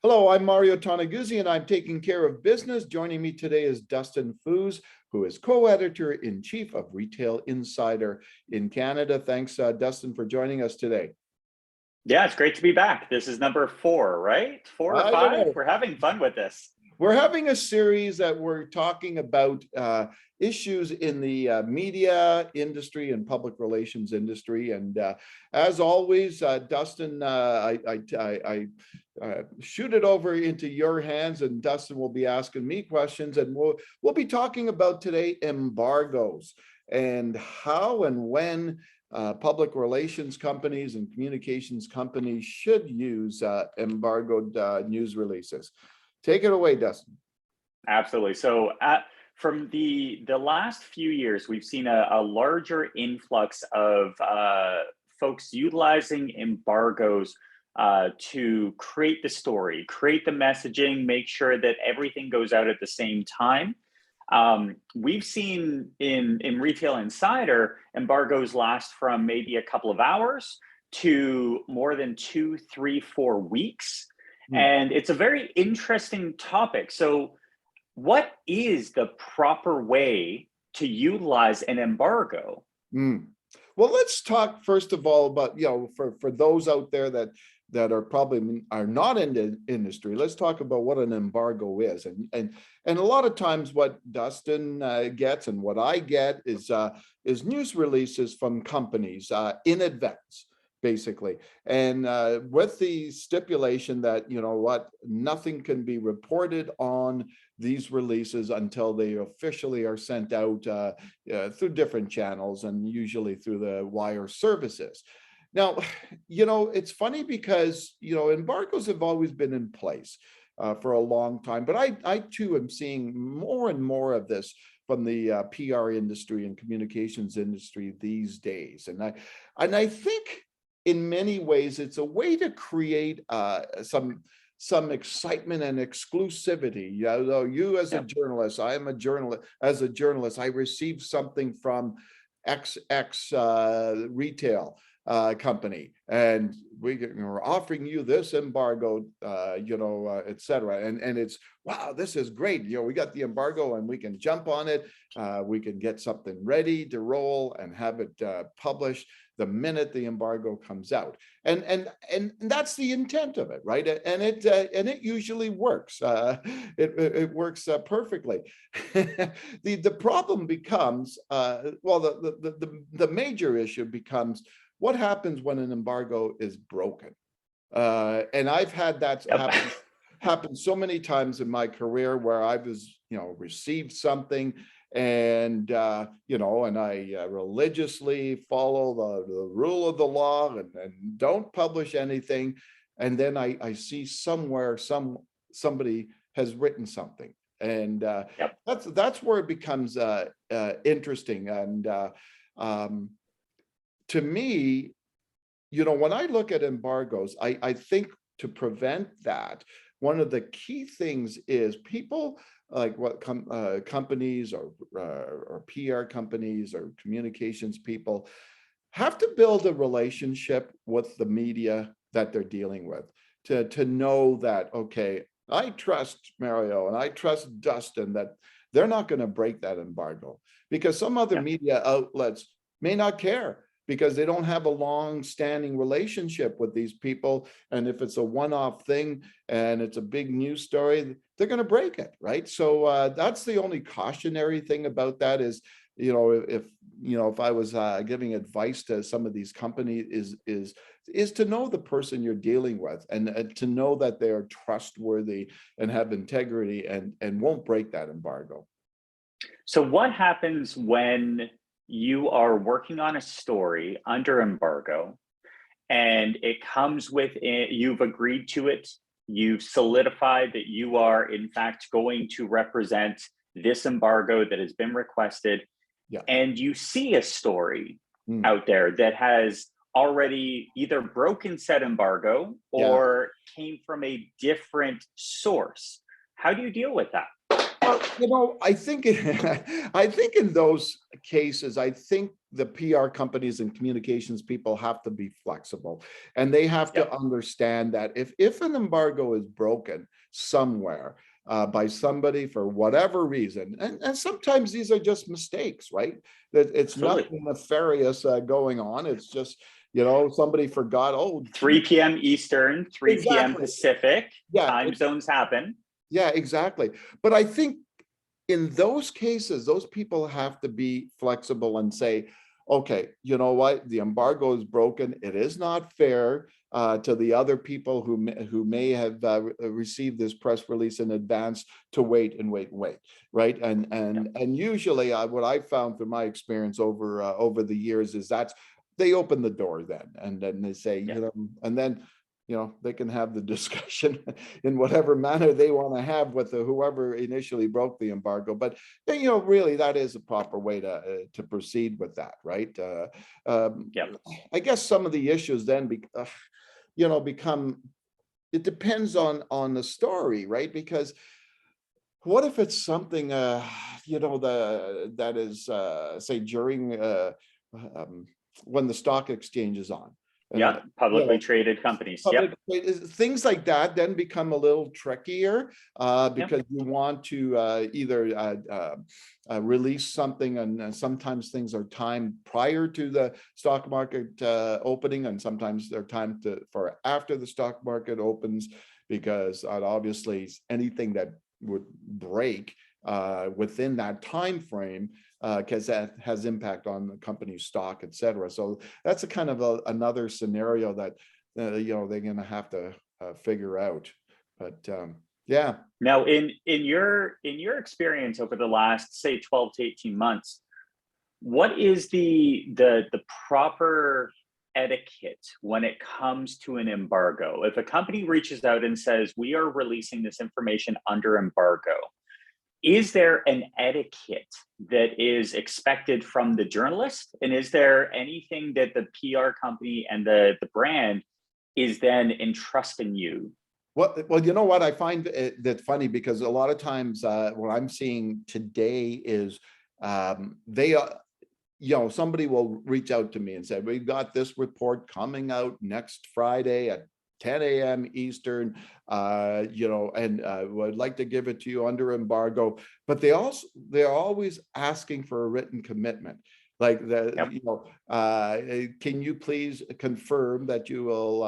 Hello, I'm Mario Toneguzzi, and I'm taking care of business. Joining me today is Dustin Fuhs, who is co-editor-in-chief of Retail Insider in Canada. Thanks, Dustin, for joining us today. Yeah, it's great to be back. This is number 4, right? 4 or 5? We're having fun with this. We're having a series that we're talking about issues in the media industry and public relations industry. And as always, Dustin, I shoot it over into your hands, and Dustin will be asking me questions. And we'll be talking about today embargoes and how and when public relations companies and communications companies should use embargoed news releases. Take it away, Dustin. Absolutely. So from the last few years, we've seen a larger influx of folks utilizing embargoes to create the story, create the messaging, make sure that everything goes out at the same time. We've seen in Retail Insider, embargoes last from maybe a couple of hours to more than 2, 3, 4 weeks. And it's a very interesting topic. So what is the proper way to utilize an embargo? Well, let's talk first of all about, for those out there that are probably are not in the industry, let's talk about what an embargo is. And a lot of times what Dustin gets and what I get is news releases from companies in advance, basically, and with the stipulation that, nothing can be reported on these releases until they officially are sent out through different channels, and usually through the wire services. Now, it's funny because, embargoes have always been in place for a long time, but I too am seeing more and more of this from the PR industry and communications industry these days. And I think in many ways, it's a way to create some excitement and exclusivity. You as a journalist, I am a journalist. As a journalist, I received something from X retail company, and we're offering you this embargo, et cetera. And it's, wow, this is great. We got the embargo and we can jump on it. We can get something ready to roll and have it published the minute the embargo comes out. And that's the intent of it, right? And it usually works. It works perfectly. The problem becomes, the major issue becomes, what happens when an embargo is broken? And I've had that happen so many times in my career where I was, received something, and and I religiously follow the rule of the law and don't publish anything, and then I see somewhere somebody has written something, and that's where it becomes interesting. And to me, when I look at embargoes, I think to prevent that, one of the key things is people like companies or PR companies or communications people have to build a relationship with the media that they're dealing with to know that, okay, I trust Mario and I trust Dustin that they're not going to break that embargo, because some other media outlets may not care, because they don't have a long-standing relationship with these people. And if it's a one-off thing and it's a big news story, they're going to break it, right? So that's the only cautionary thing about that is, if I was giving advice to some of these companies, is to know the person you're dealing with, and to know that they are trustworthy and have integrity and won't break that embargo. So what happens when you are working on a story under embargo and it comes with it, you've agreed to it, you've solidified that you are in fact going to represent this embargo that has been requested, and you see a story out there that has already either broken said embargo or came from a different source? How do you deal with that? Well, I think I think in those cases, I think the PR companies and communications people have to be flexible, and they have to Yep, understand that if an embargo is broken somewhere by somebody for whatever reason, and sometimes these are just mistakes, right? That it's absolutely. nothing nefarious going on. It's just somebody forgot. Oh, 3 p.m. Eastern, 3 p.m. exactly. Pacific, Yeah, time zones happen. yeah, exactly. But I think in those cases, those people have to be flexible and say, okay, you know what, the embargo is broken. It is not fair to the other people who may have received this press release in advance to wait and wait and wait, right? Yep, And usually, what I found through my experience over the years is that they open the door then, and then they say, yep. and then they can have the discussion in whatever manner they want to have with whoever initially broke the embargo. But really, that is a proper way to proceed with that, right? Yep. I guess some of the issues then become. It depends on the story, right? Because what if it's something that is say during when the stock exchange is on. Uh, Yep. you Publicly know, traded companies. Yep. public things like that then become a little trickier Yep. because you want to either release something, and sometimes things are timed prior to the stock market opening, and sometimes they're timed for after the stock market opens, because obviously anything that would break within that time frame, because that has impact on the company's stock, et cetera. So that's a kind of another scenario that they're going to have to figure out. But yeah. Now, in your experience over the last, say, 12 to 18 months, what is the proper etiquette when it comes to an embargo? If a company reaches out and says, we are releasing this information under embargo, is there an etiquette that is expected from the journalist? And is there anything that the PR company and the brand is then entrusting you? Well, you know what I find that funny, because a lot of times what I'm seeing today is they somebody will reach out to me and say, we've got this report coming out next Friday at 10 a.m. Eastern, and would like to give it to you under embargo. But they're always asking for a written commitment. Like Yep. can you please confirm that you will,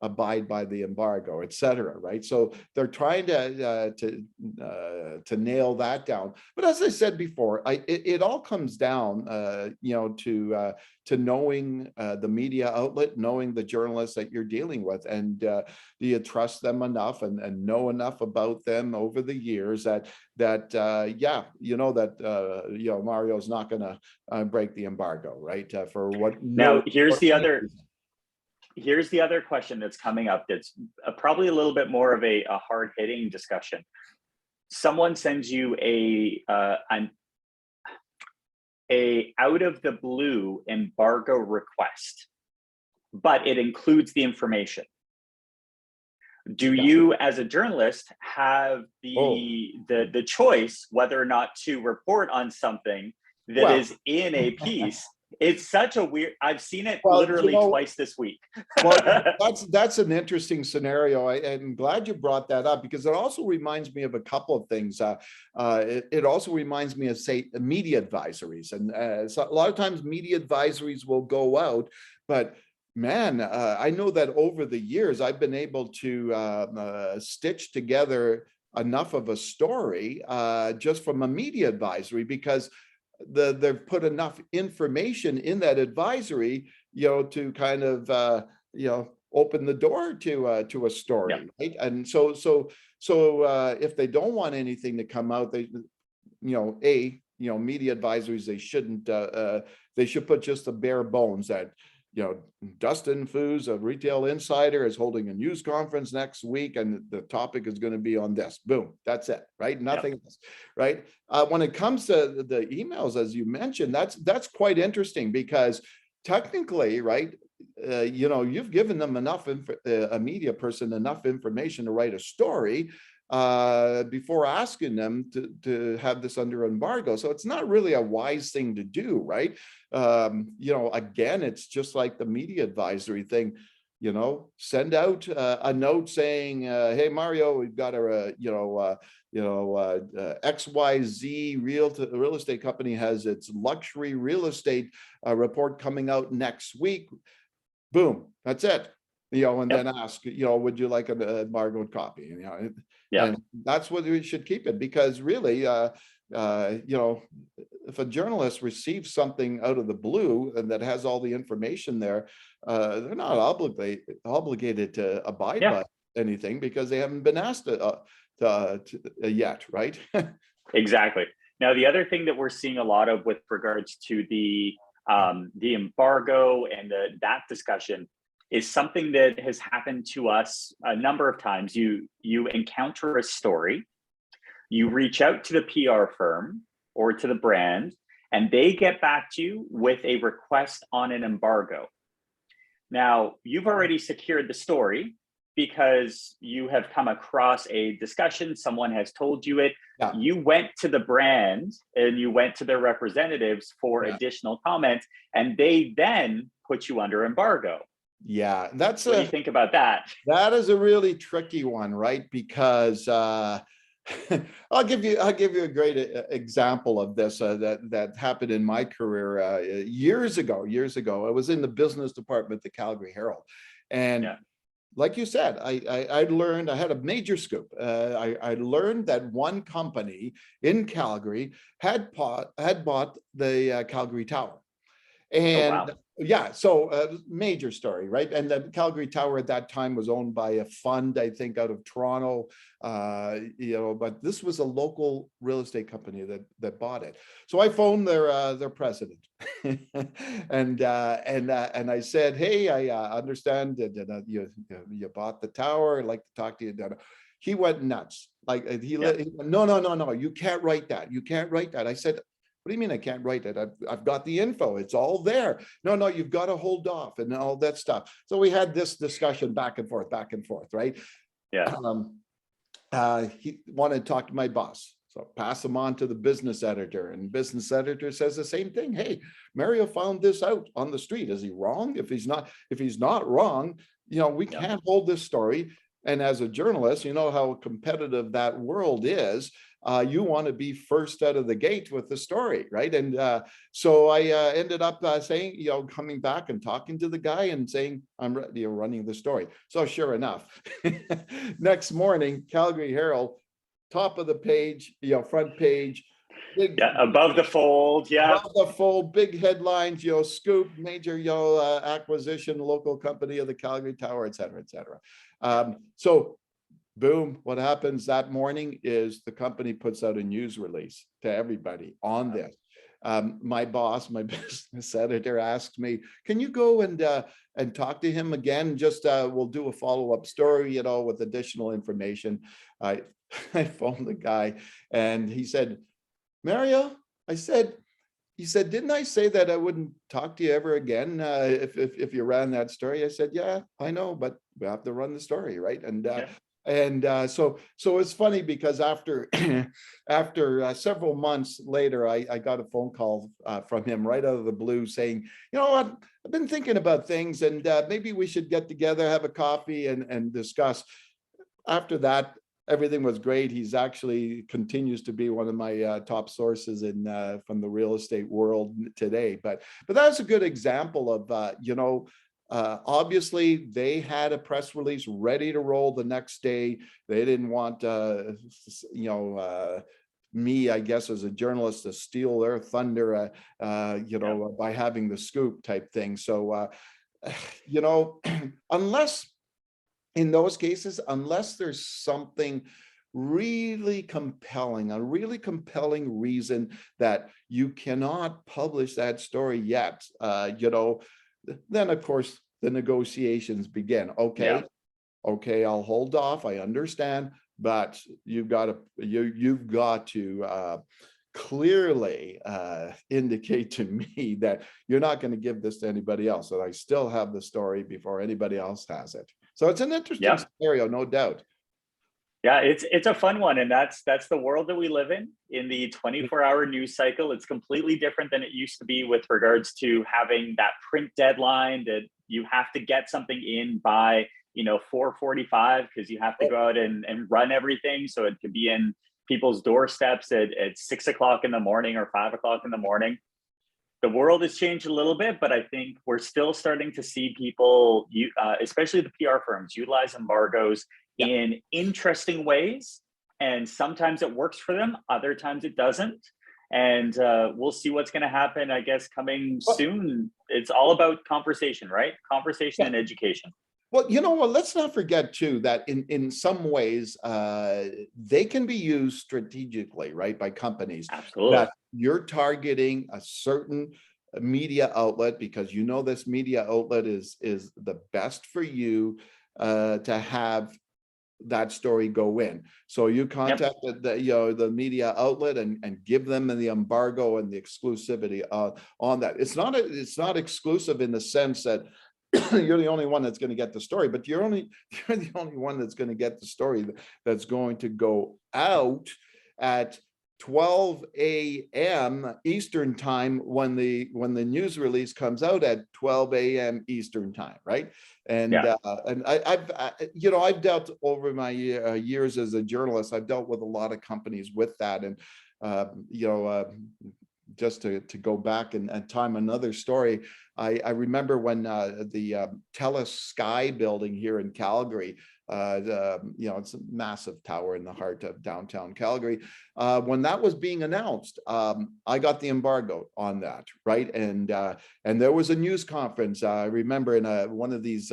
abide by the embargo, et cetera, right? So they're trying to nail that down. But as I said before, it all comes down, to knowing the media outlet, knowing the journalists that you're dealing with, and do you trust them enough and know enough about them over the years that Mario's not going to break the embargo, right? For what Now, no. here's the other question that's coming up that's probably a little bit more of a hard-hitting discussion. Someone sends you an out of the blue embargo request, but it includes the information. Do you, as a journalist, have the choice whether or not to report on something that is in a piece? It's such a weird. I've seen it literally twice this week. Well, that's an interesting scenario. I'm glad you brought that up, because it also reminds me of a couple of things. It also reminds me of, say, media advisories, and so a lot of times media advisories will go out, but man, I know that over the years I've been able to stitch together enough of a story just from a media advisory, because they've put enough information in that advisory, to kind of open the door to a story, Yep. right? And so if they don't want anything to come out, they media advisories, they should put just the bare bones that Dustin Fuhs, a retail insider, is holding a news conference next week, and the topic is going to be on this. Boom, that's it, right? Nothing else, right? When it comes to the emails, as you mentioned, that's quite interesting, because technically, right, you've given them enough, a media person, enough information to write a story. before asking them to have this under embargo. So it's not really a wise thing to do, right? Again, it's just like the media advisory thing. Send out a note saying, "Hey, Mario, we've got a XYZ real estate company has its luxury real estate report coming out next week." Boom, that's it. And then ask, would you like an embargoed copy? And that's what we should keep it, because really, if a journalist receives something out of the blue and that has all the information there, they're not obligated to abide by anything because they haven't been asked yet, right? Exactly. Now, the other thing that we're seeing a lot of with regards to the embargo and that discussion is something that has happened to us a number of times. You encounter a story, you reach out to the PR firm or to the brand, and they get back to you with a request on an embargo. Now, you've already secured the story because you have come across a discussion, someone has told you it. Yeah. You went to the brand and you went to their representatives for additional comments, and they then put you under embargo. Yeah, what do you think about that? That is a really tricky one, right? Because I'll give you a great example of this that happened in my career years ago. I was in the business department at the Calgary Herald, and like you said, I learned, I had a major scoop. I learned that one company in Calgary had bought the Calgary Tower. And so major story, right? And the Calgary Tower at that time was owned by a fund, I think, out of Toronto, but this was a local real estate company that bought it. So I phoned their president, and I said, "Hey, I understand that you bought the tower. I'd like to talk to you." He went nuts. Like no, you can't write that. You can't write that. I said, "What do you mean I can't write it? I've got the info. It's all there." No, you've got to hold off and all that stuff. So we had this discussion back and forth, right? Yeah. He wanted to talk to my boss. So pass him on to the business editor, and business editor says the same thing. "Hey, Mario found this out on the street. Is he wrong? If he's not wrong, we can't hold this story." And as a journalist, you know how competitive that world is. You want to be first out of the gate with the story, right? And so I ended up saying, coming back and talking to the guy and saying, "I'm running the story." So sure enough, next morning, Calgary Herald, top of the page, front page, big, above the fold, above the fold, big headlines, scoop, major, acquisition, local company of the Calgary Tower, et cetera, et cetera. So boom, what happens that morning is the company puts out a news release to everybody on this. My boss, my business editor, asked me, "Can you go and talk to him again? Just we'll do a follow-up story, with additional information." I phoned the guy and he said, "Mario," he said, "didn't I say that I wouldn't talk to you ever again if you ran that story?" I said, "Yeah, I know, but we have to run the story, right?" So it's funny because after several months later, I got a phone call from him right out of the blue saying, "You know what? I've been thinking about things, and maybe we should get together, have a coffee, and discuss." After that, everything was great. He's actually continues to be one of my top sources from the real estate world today. But that's a good example of obviously they had a press release ready to roll the next day. They didn't want me, I guess, as a journalist, to steal their thunder, by having the scoop type thing. So unless in those cases, unless there's something really compelling, a really compelling reason that you cannot publish that story yet, then of course the negotiations begin. Okay, I'll hold off. I understand, but you've got to clearly indicate to me that you're not going to give this to anybody else, that I still have the story before anybody else has it. So it's an interesting scenario, no doubt. Yeah, it's a fun one, and that's the world that we live in the 24-hour news cycle. It's completely different than it used to be with regards to having that print deadline that you have to get something in by 4:45 because you have to go out and run everything so it could be in people's doorsteps at 6 o'clock in the morning or 5 o'clock in the morning. The world has changed a little bit, but I think we're still starting to see people, especially the PR firms, utilize embargoes Yeah. in interesting ways. And sometimes it works for them, other times it doesn't. And we'll see what's going to happen, I guess, coming soon. It's all about conversation, right? Conversation and education. Well, you know what, let's not forget too, that in some ways, they can be used strategically, right, by companies. Absolutely. That you're targeting a certain media outlet because this media outlet is the best for you to have that story go in. So you contact the media outlet and give them the embargo and the exclusivity on that. It's not exclusive in the sense that you're the only one that's going to get the story, but you're the only one that's going to get the story that's going to go out at 12 a.m. Eastern time when the news release comes out at 12 a.m. Eastern time, right? And I've dealt over my years as a journalist. I've dealt with a lot of companies with that, and just to go back and time another story. I remember when the TELUS Sky building here in Calgary, it's a massive tower in the heart of downtown Calgary. When that was being announced, I got the embargo on that, right? And there was a news conference. I remember in one of these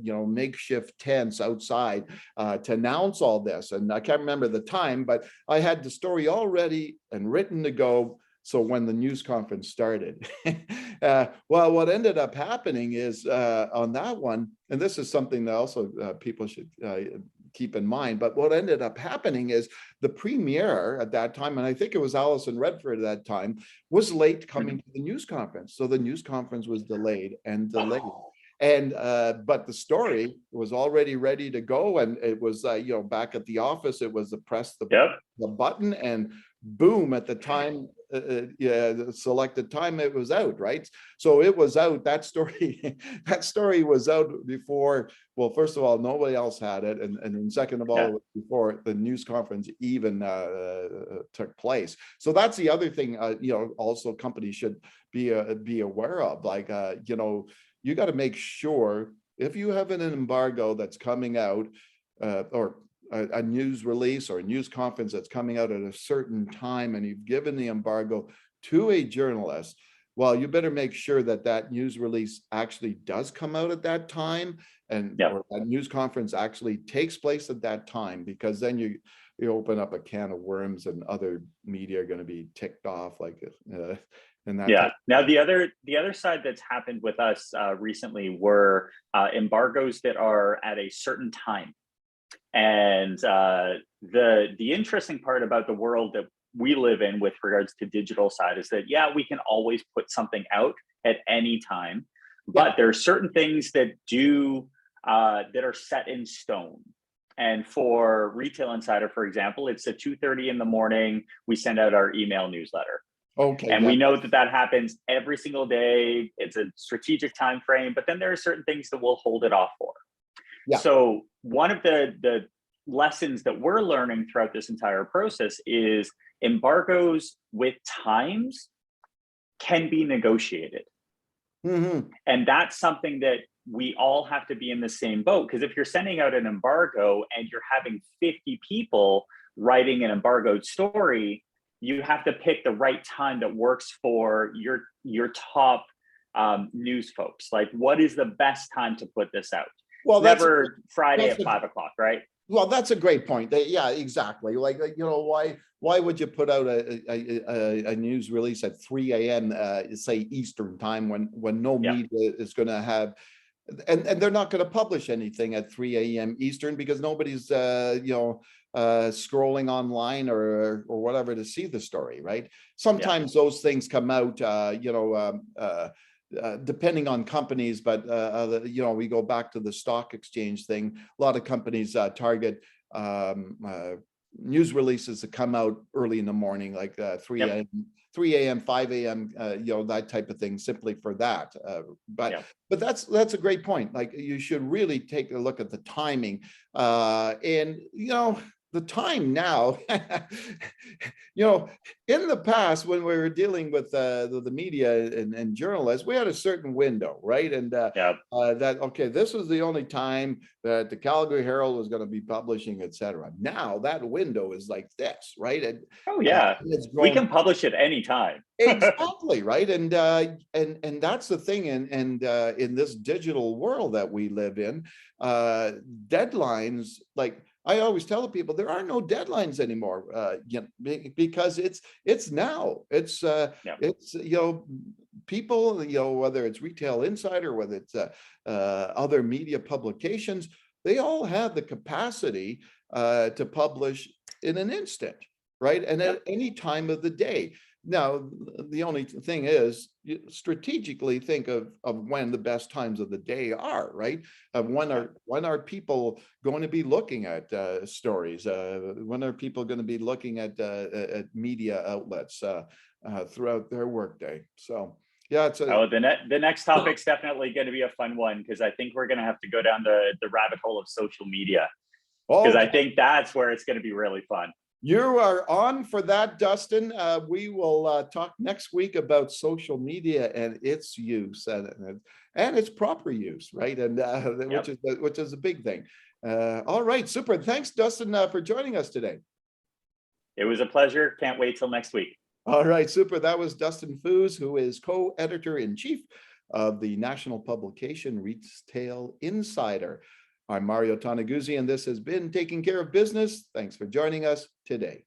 makeshift tents outside to announce all this. And I can't remember the time, but I had the story all ready and written to go. So when the news conference started, well, what ended up happening is on that one, and this is something that also people should keep in mind, but what ended up happening is the premier at that time, and I think it was Alison Redford at that time, was late coming to the news conference. So the news conference was delayed and delayed. And but the story was already ready to go, and it was back at the office. It was press the button, and boom, at the time, the selected time, it was out, right? So it was out. That story was out before. Well, first of all, nobody else had it, and then second of all, before the news conference even took place. So that's the other thing. Also companies should be aware of, like you got to make sure if you have an embargo that's coming out or a news release or a news conference that's coming out at a certain time and you've given the embargo to a journalist, well, you better make sure that that news release actually does come out at that time, and or that news conference actually takes place at that time, because then you open up a can of worms and other media are going to be ticked off like and that. Now the other side that's happened with us recently were embargoes that are at a certain time. And the interesting part about the world that we live in with regards to digital side is that, we can always put something out at any time, but there are certain things that that are set in stone. And for Retail Insider, for example, it's at 2:30 in the morning, we send out our email newsletter. Okay. And we know that happens every single day. It's a strategic time frame, but then there are certain things that we'll hold it off for. So one of the lessons that we're learning throughout this entire process is embargoes with times can be negotiated. And that's something that we all have to be in the same boat, because if you're sending out an embargo and you're having 50 people writing an embargoed story, you have to pick the right time that works for your top news folks. Like, what is the best time to put this out? Well, never Friday at 5 o'clock, right? Well, that's a great point. Yeah, exactly. Like, why would you put out a news release at 3 a.m. Say Eastern time when no media is going to have, and they're not going to publish anything at 3 a.m. Eastern because nobody's scrolling online or whatever to see the story, right? Sometimes those things come out, depending on companies, but we go back to the stock exchange thing. A lot of companies target news releases that come out early in the morning, like 3 Yep. a.m., 3 a.m., 5 a.m., that type of thing, simply for that. But that's a great point. Like, you should really take a look at the timing. And, the time now, in the past, when we were dealing with the media and journalists, we had a certain window, right? And okay, this was the only time that the Calgary Herald was going to be publishing, etc. Now that window is like this, right? And we can publish it anytime. Exactly, right. And that's the thing. And in this digital world that we live in, deadlines, like I always tell the people, there are no deadlines anymore, because it's now. It's people, whether it's Retail Insider, whether it's other media publications, they all have the capacity to publish in an instant, right? And at any time of the day. Now, the only thing is, you strategically think of when the best times of the day are, right? When are people going to be looking at stories? When are people going to be looking at media outlets throughout their workday? So, yeah, it's the next topic's definitely going to be a fun one, because I think we're going to have to go down the rabbit hole of social media, because I think that's where it's going to be really fun. You are on for that, Dustin. We will talk next week about social media and its use and its proper use, right? And which is a big thing. All right, super. Thanks, Dustin, for joining us today. It was a pleasure. Can't wait till next week. All right, super. That was Dustin Fuhs, who is co-editor-in-chief of the national publication Retail Insider. I'm Mario Toneguzzi, and this has been Taking Care of Business. Thanks for joining us today.